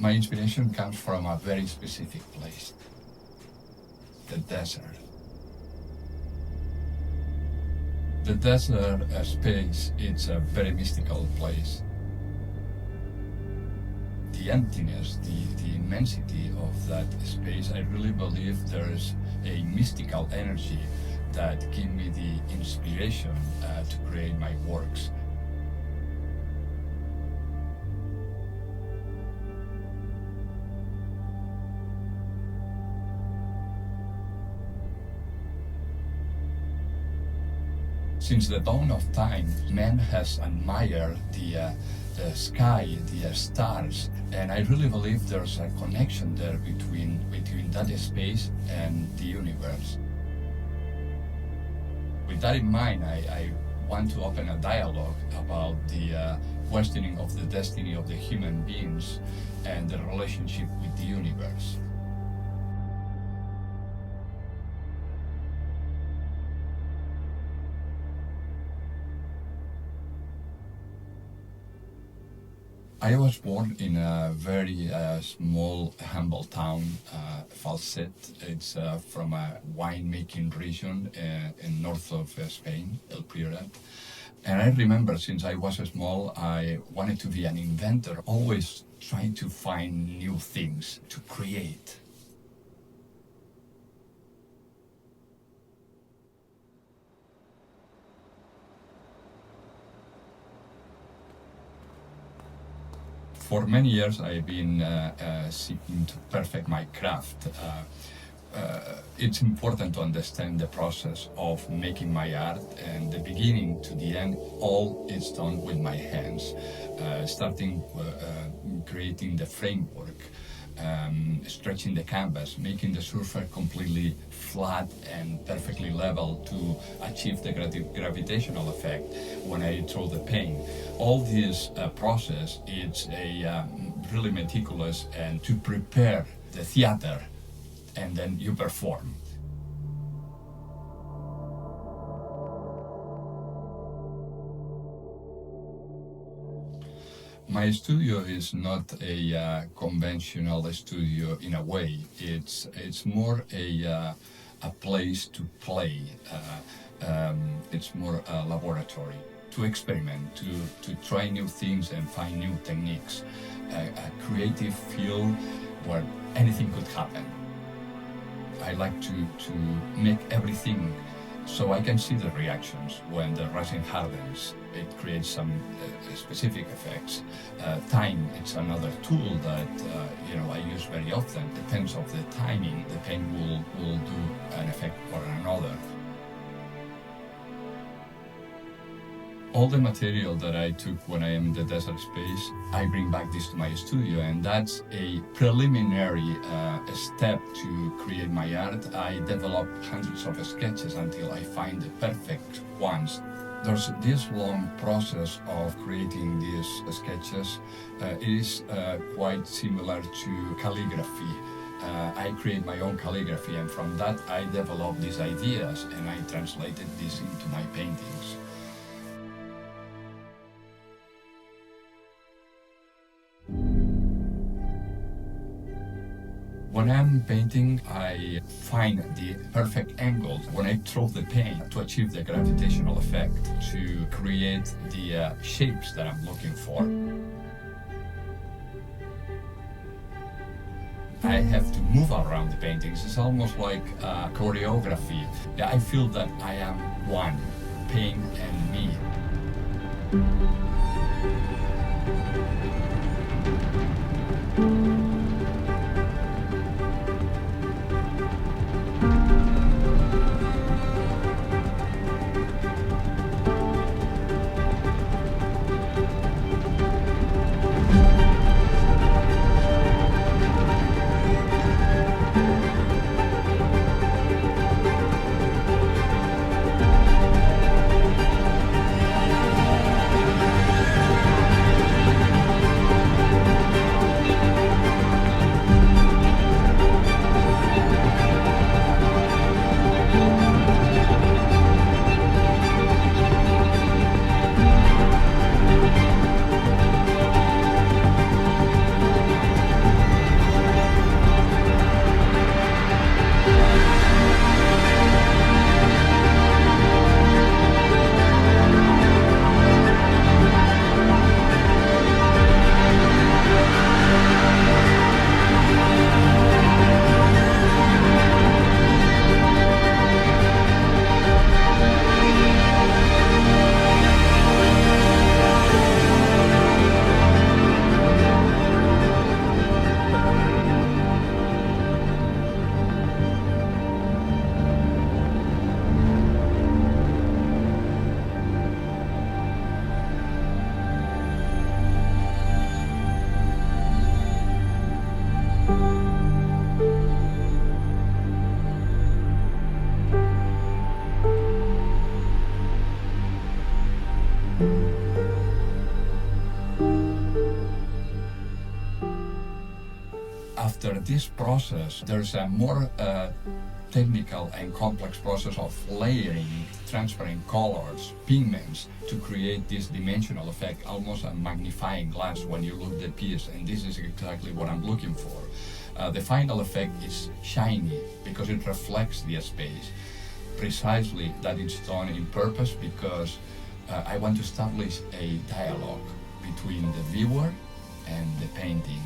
My inspiration comes from a very specific place, the desert. The desert space, it's a very mystical place. The emptiness, the immensity of that space, I really believe there's a mystical energy that give me the inspiration to create my works. Since the dawn of time, man has admired the sky, the stars, and I really believe there's a connection there between that space and the universe. With that in mind, I want to open a dialogue about the questioning of the destiny of the human beings and the relationship with the universe. I was born in a very small, humble town, Falset. It's from a winemaking region in north of Spain, El Priorat. And I remember since I was small, I wanted to be an inventor, always trying to find new things to create. For many years, I've been seeking to perfect my craft. It's important to understand the process of making my art, and the beginning to the end, all is done with my hands. Starting creating the framework, stretching the canvas, making the surface completely flat and perfectly level to achieve the gravitational effect when I throw the paint. All this process is a really meticulous and to prepare the theater, and then you perform. My studio is not a conventional studio in a way. It's more a place to play. It's more a laboratory to experiment, to try new things and find new techniques. A creative field where anything could happen. I like to make everything so I can see the reactions. When the resin hardens, it creates some specific effects. Time, it's another tool that I use very often. Depends on the timing, the paint will do an effect or another. All the material that I took when I am in the desert space, I bring back this to my studio, and that's a preliminary step to create my art. I develop hundreds of sketches until I find the perfect ones. There's this long process of creating these sketches. It is quite similar to calligraphy. I create my own calligraphy, and from that I develop these ideas and I translated this into my paintings. When I'm painting, I find the perfect angle when I throw the paint to achieve the gravitational effect, to create the shapes that I'm looking for. I have to move around the paintings. It's almost like choreography. I feel that I am one, paint and me. after this process, there's a more technical and complex process of layering transparent colors, pigments, to create this dimensional effect, almost a magnifying glass when you look at the piece, and this is exactly what I'm looking for. The final effect is shiny because it reflects the space. Precisely that it's done in purpose because I want to establish a dialogue between the viewer and the painting.